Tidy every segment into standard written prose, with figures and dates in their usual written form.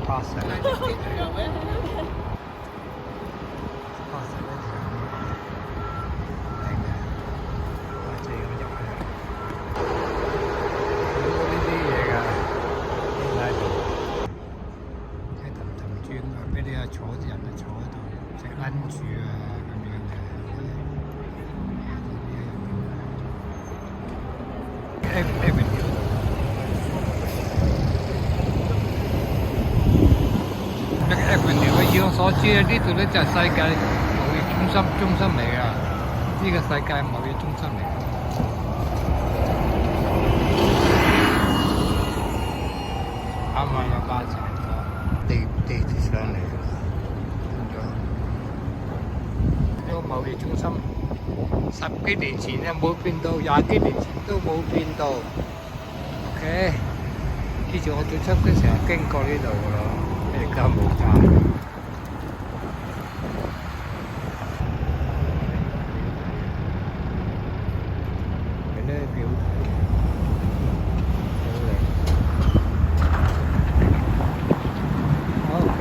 80蚊條，80蚊條，靚嘅，或者咁入去，冇呢啲嘢㗎，呢度睇氹氹轉啊，俾你啊坐啲人啊坐喺度食 lunch 啊咁樣嘅。Avenue 呢個 Avenue 我以我所知咧，呢度咧就係世界貿易中心嚟㗎，呢個世界貿易中心嚟。啱啱有巴士地鐵上嚟，呢個貿易中心10幾年前咧冇變到，20幾年前都冇變到。OK， 以前我做測都成日經過呢度㗎咯，而家冇晒。佢呢表好靚。OK，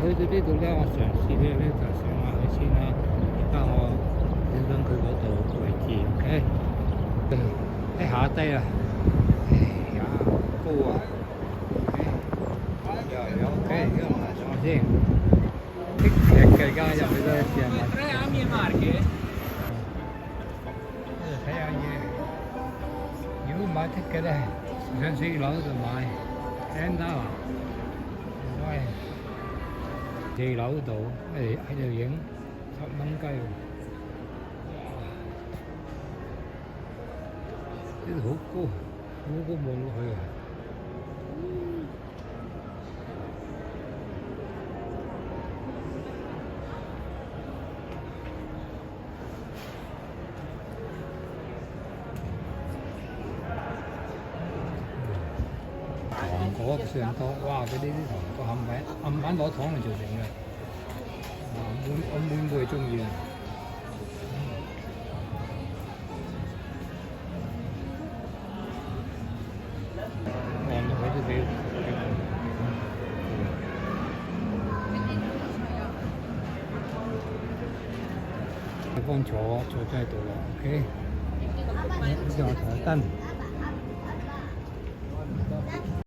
去到呢度咧，我嘗試咧就上下去先啦。而家我影緊佢嗰度位置 ，OK。喺下低啊，哎呀，高啊 ，OK， 又 OK， 而家行上去先。棘嘅而家入去都試下買。呢度睇下嘢，如果買剔嘅咧，上4樓度買，聽得啊？喂，4樓度喺度影10蚊雞喎。呢度好高，好高望落去啊！糖果上糖，哇！佢呢啲糖果冚唪唥攞糖嚟做成嘅，我妹妹中意啊！地方坐咗喺度啦 ，OK， 呢個我台燈。